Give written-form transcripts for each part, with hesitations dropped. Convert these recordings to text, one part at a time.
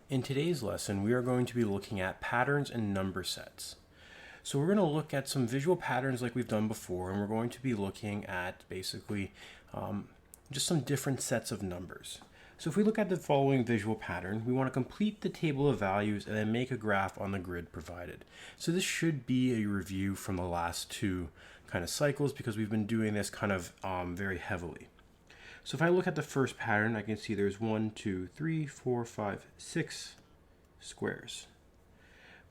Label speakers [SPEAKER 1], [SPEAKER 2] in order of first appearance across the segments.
[SPEAKER 1] In today's lesson, we are going to be looking at patterns and number sets. So we're going to look at some visual patterns like we've done before, and we're going to be looking at basically just some different sets of numbers. So if we look at the following visual pattern, we want to complete the table of values and then make a graph on the grid provided. So this should be a review from the last two kind of cycles because we've been doing this kind of very heavily. So if I look at the first pattern, I can see there's 1, 2, 3, 4, 5, 6 squares.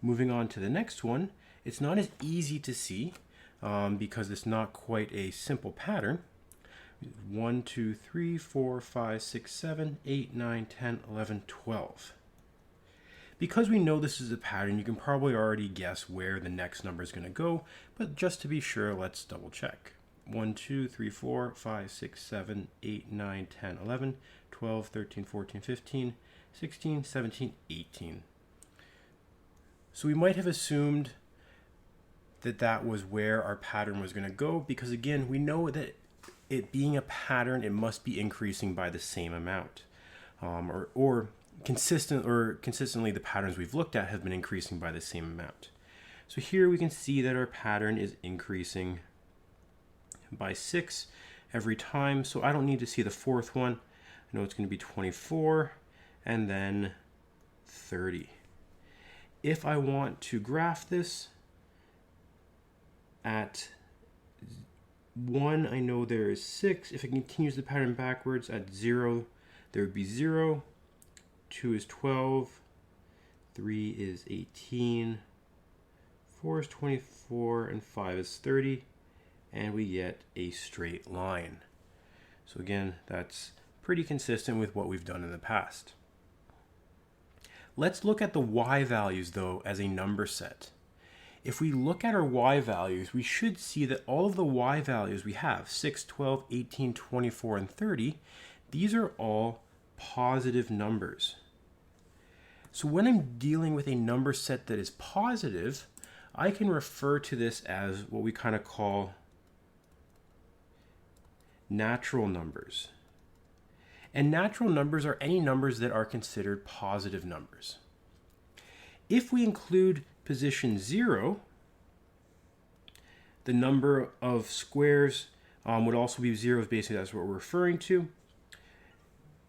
[SPEAKER 1] Moving on to the next one, it's not as easy to see because it's not quite a simple pattern. 1, 2, 3, 4, 5, 6, 7, 8, 9, 10, 11, 12. Because we know this is a pattern, you can probably already guess where the next number is going to go, but just to be sure, let's double check. 1, 2, 3, 4, 5, 6, 7, 8, 9, 10, 11, 12, 13, 14, 15, 16, 17, 18. So we might have assumed that that was where our pattern was going to go because, again, we know that it being a pattern, it must be increasing by the same amount. Consistently, the patterns we've looked at have been increasing by the same amount. So here we can see that our pattern is increasing by 6 every time. So I don't need to see the fourth one. I know it's going to be 24 and then 30. If I want to graph this at 1, I know there is 6. If it continues the pattern backwards, at 0, there would be 0. 2 is 12. 3 is 18. 4 is 24. And 5 is 30. And we get a straight line. So again, that's pretty consistent with what we've done in the past. Let's look at the y values, though, as a number set. If we look at our y values, we should see that all of the y values we have, 6, 12, 18, 24, and 30, these are all positive numbers. So when I'm dealing with a number set that is positive, I can refer to this as what we kind of call natural numbers. And natural numbers are any numbers that are considered positive numbers. If we include position 0, the number of squares would also be 0, basically that's what we're referring to.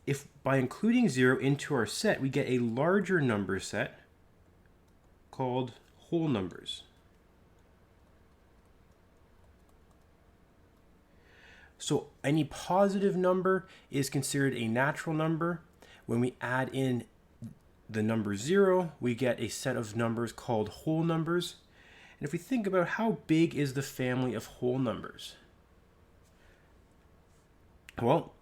[SPEAKER 1] If by including 0 into our set, we get a larger number set called whole numbers. So any positive number is considered a natural number. When we add in the number 0, we get a set of numbers called whole numbers. And if we think about how big is the family of whole numbers? Well,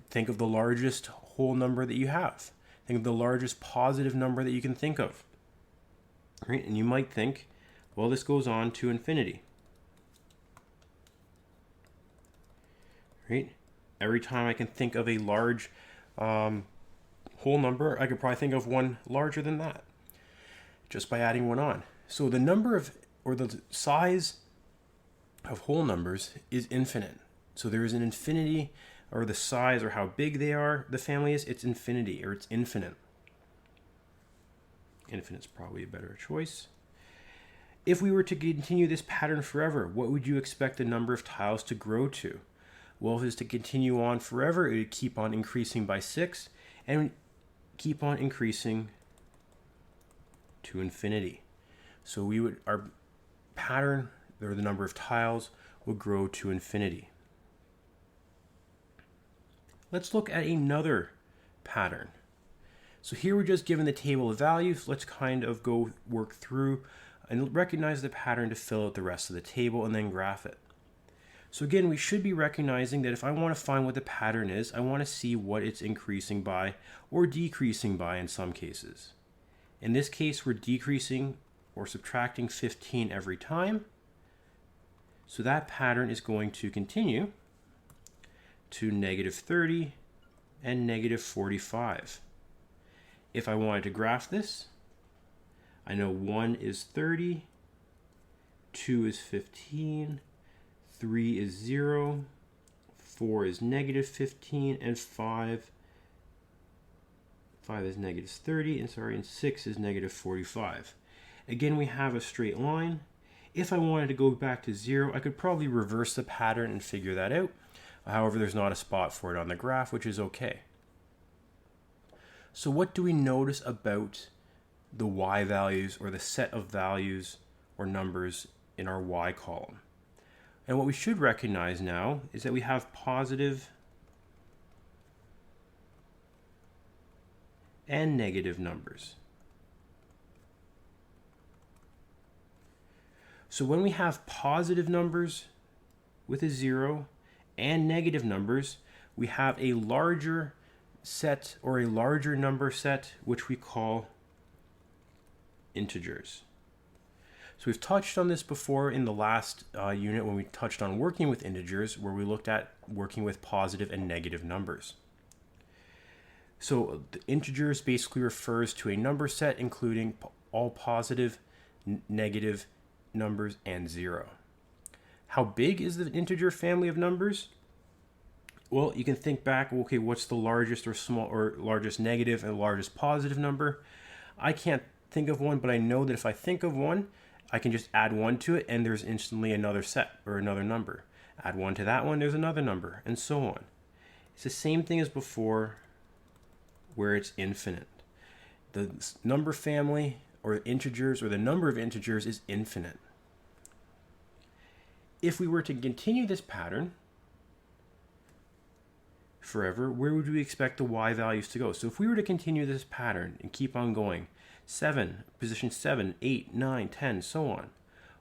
[SPEAKER 1] think of the largest whole number that you have. Think of the largest positive number that you can think of. Right? And you might think, well, this goes on to infinity. Right? Every time I can think of a large whole number, I could probably think of one larger than that just by adding one on. So the number of, or the size of whole numbers is infinite. So there is an infinity, or the size or how big they are, the family is, it's infinity, or it's infinite. Infinite's probably a better choice. If we were to continue this pattern forever, what would you expect the number of tiles to grow to? Well, if it was to continue on forever, it would keep on increasing by 6 and keep on increasing to infinity. So our pattern, or the number of tiles, will grow to infinity. Let's look at another pattern. So here we're just given the table of values. Let's kind of go work through and recognize the pattern to fill out the rest of the table and then graph it. So again, we should be recognizing that if I want to find what the pattern is, I want to see what it's increasing by or decreasing by in some cases. In this case, we're decreasing or subtracting 15 every time. So that pattern is going to continue to negative 30 and negative 45. If I wanted to graph this, I know 1 is 30, 2 is 15, 3 is 0, 4 is negative 15, and 5 5 is negative 30, and 6 is negative 45. Again, we have a straight line. If I wanted to go back to 0, I could probably reverse the pattern and figure that out. However, there's not a spot for it on the graph, which is okay. So what do we notice about the y values, or the set of values or numbers in our y column? And what we should recognize now is that we have positive and negative numbers. So when we have positive numbers with a 0 and negative numbers, we have a larger set, or a larger number set, which we call integers. So we've touched on this before in the last unit when we touched on working with integers, where we looked at working with positive and negative numbers. So the integers basically refers to a number set including all positive, negative numbers, and 0. How big is the integer family of numbers? Well, you can think back, okay, what's the largest or largest negative and largest positive number? I can't think of one, but I know that if I think of one, I can just add 1 to it, and there's instantly another set or another number. Add 1 to that one, there's another number, and so on. It's the same thing as before, where it's infinite. The number family, or integers, or the number of integers, is infinite. If we were to continue this pattern forever, where would we expect the y values to go? So if we were to continue this pattern and keep on going, 7, position 7, 8, 9, 10, so on,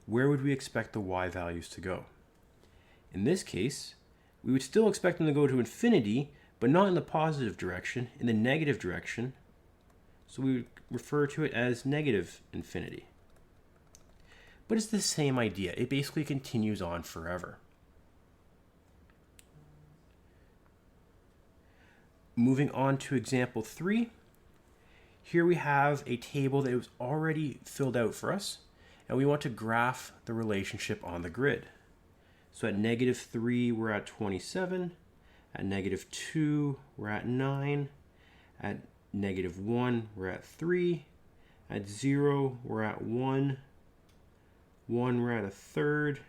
[SPEAKER 1] where would we expect the y values to go? In this case, we would still expect them to go to infinity, but not in the positive direction, in the negative direction. So we would refer to it as negative infinity. But it's the same idea. It basically continues on forever. Moving on to example 3. Here we have a table that was already filled out for us, and we want to graph the relationship on the grid. So at negative 3, we're at 27. At negative 2, we're at 9. At negative 1, we're at 3. At 0, we're at 1. 1, we're at a third.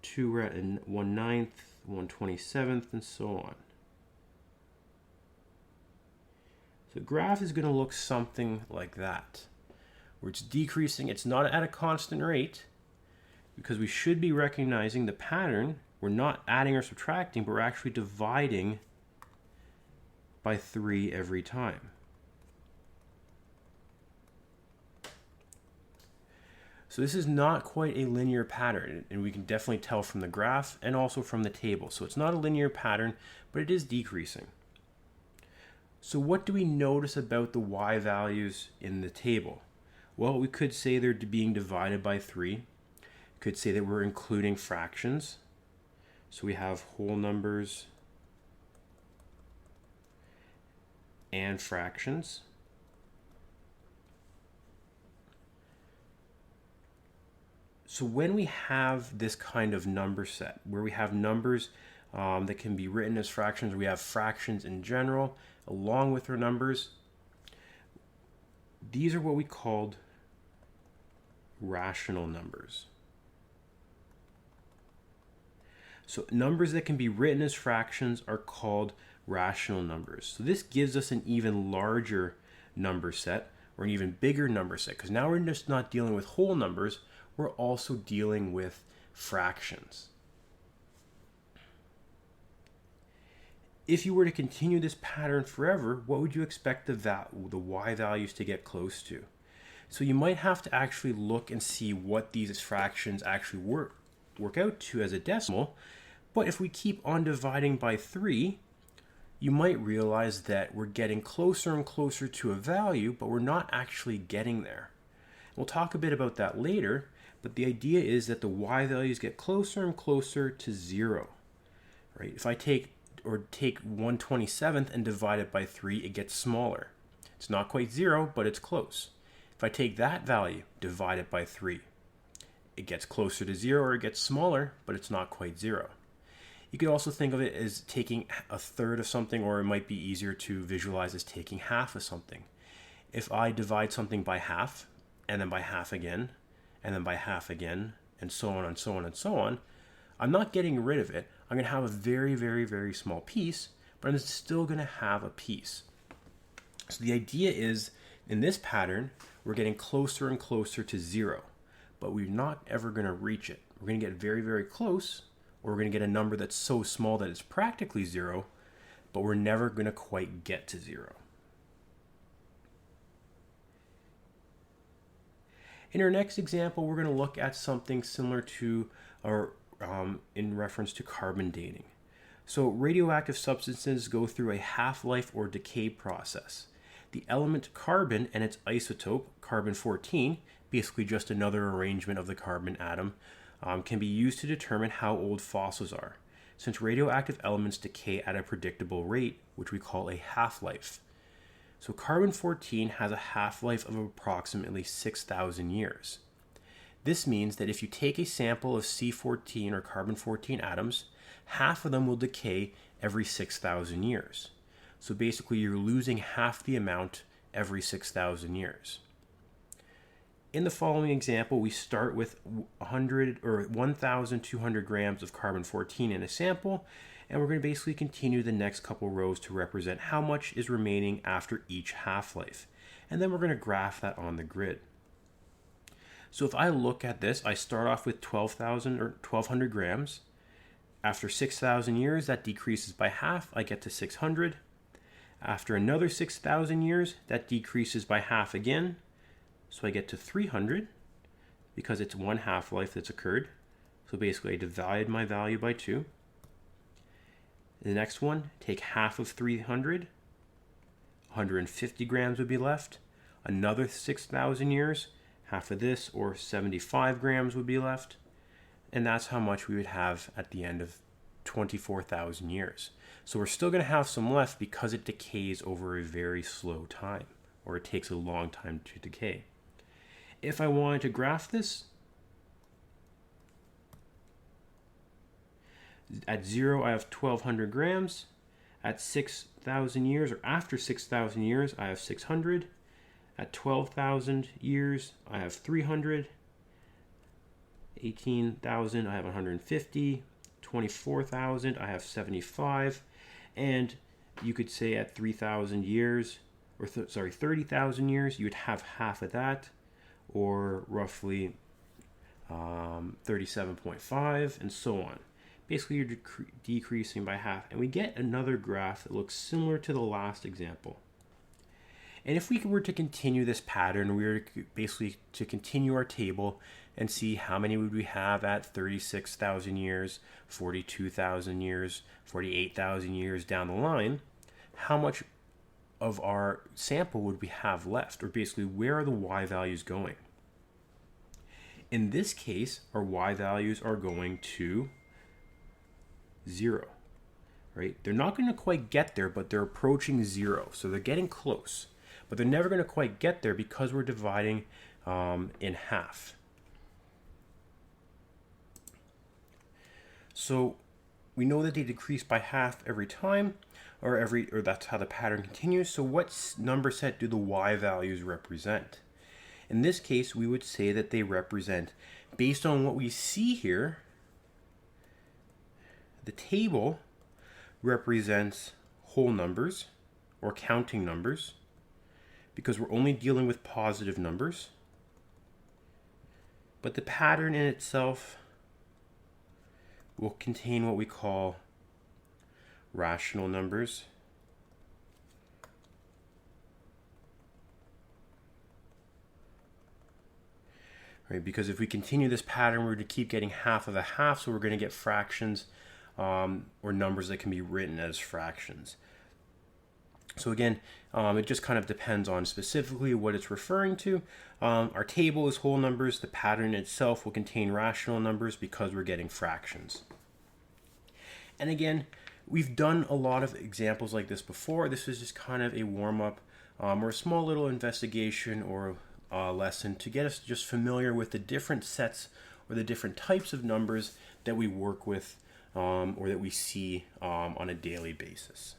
[SPEAKER 1] 2, we're at 1/9, 1/27, and so on. So the graph is going to look something like that, where it's decreasing. It's not at a constant rate, because we should be recognizing the pattern. We're not adding or subtracting, but we're actually dividing by 3 every time. So this is not quite a linear pattern, and we can definitely tell from the graph and also from the table. So it's not a linear pattern, but it is decreasing. So what do we notice about the y values in the table? Well, we could say they're being divided by 3. Could say that we're including fractions. So we have whole numbers and fractions. So when we have this kind of number set, where we have numbers that can be written as fractions, or we have fractions in general, along with our numbers, these are what we called rational numbers. So numbers that can be written as fractions are called rational numbers. So this gives us an even larger number set, or an even bigger number set, because now we're just not dealing with whole numbers, we're also dealing with fractions. If you were to continue this pattern forever, what would you expect the y values to get close to? So you might have to actually look and see what these fractions actually work out to as a decimal. But if we keep on dividing by 3, you might realize that we're getting closer and closer to a value, but we're not actually getting there. We'll talk a bit about that later, but the idea is that the y values get closer and closer to 0. Right? If I take 1/27 and divide it by 3, it gets smaller. It's not quite 0, but it's close. If I take that value, divide it by 3, it gets closer to 0, or it gets smaller, but it's not quite 0. You could also think of it as taking a third of something, or it might be easier to visualize as taking half of something. If I divide something by half, and then by half again, and then by half again, and so on and so on and so on, I'm not getting rid of it. I'm going to have a very, very, very small piece, but I'm still going to have a piece. So the idea is, in this pattern, we're getting closer and closer to 0, but we're not ever going to reach it. We're going to get very, very close, or we're going to get a number that's so small that it's practically 0, but we're never going to quite get to 0. In our next example, we're going to look at something similar to, or in reference to carbon dating. So radioactive substances go through a half-life or decay process. The element carbon and its isotope, carbon-14, basically just another arrangement of the carbon atom, can be used to determine how old fossils are, since radioactive elements decay at a predictable rate, which we call a half-life. So carbon-14 has a half-life of approximately 6,000 years. This means that if you take a sample of C14 or carbon-14 atoms, half of them will decay every 6,000 years. So basically you're losing half the amount every 6,000 years. In the following example, we start with 1,200 grams of carbon-14 in a sample, and we're going to basically continue the next couple rows to represent how much is remaining after each half-life. And then we're going to graph that on the grid. So if I look at this, I start off with 12,000 or 1,200 grams. After 6,000 years, that decreases by half. I get to 600. After another 6,000 years, that decreases by half again. So I get to 300 because it's one half-life that's occurred. So basically I divide my value by 2. The next one, take half of 300. 150 grams would be left. Another 6,000 years, half of this, or 75 grams would be left. And that's how much we would have at the end of 24,000 years. So we're still going to have some left because it decays over a very slow time, or it takes a long time to decay. If I wanted to graph this, at 0 I have 1,200 grams. At 6,000 years, or after 6,000 years, I have 600. At 12,000 years, I have 300. 18,000, I have 150. 24,000, I have 75. And you could say at 3,000 years, or 30,000 years, you would have half of that, or roughly 37.5, and so on. Basically, you're decreasing by half. And we get another graph that looks similar to the last example. And if we were to continue this pattern, we were basically to continue our table and see how many would we have at 36,000 years, 42,000 years, 48,000 years down the line, how much of our sample would we have left, or basically where are the y values going? In this case, our y values are going to 0, right? They're not going to quite get there, but they're approaching 0, so they're getting close. But they're never going to quite get there because we're dividing in half. So we know that they decrease by half every time, or that's how the pattern continues. So what number set do the y values represent? In this case, we would say that they represent, based on what we see here, the table represents whole numbers or counting numbers, because we're only dealing with positive numbers. But the pattern in itself will contain what we call rational numbers. Right, because if we continue this pattern, we're going to keep getting half of a half, so we're going to get fractions or numbers that can be written as fractions. So again, it just kind of depends on specifically what it's referring to. Our table is whole numbers. The pattern itself will contain rational numbers because we're getting fractions. And again, we've done a lot of examples like this before. This is just kind of a warm-up or a small little investigation or lesson to get us just familiar with the different sets or the different types of numbers that we work with or that we see on a daily basis.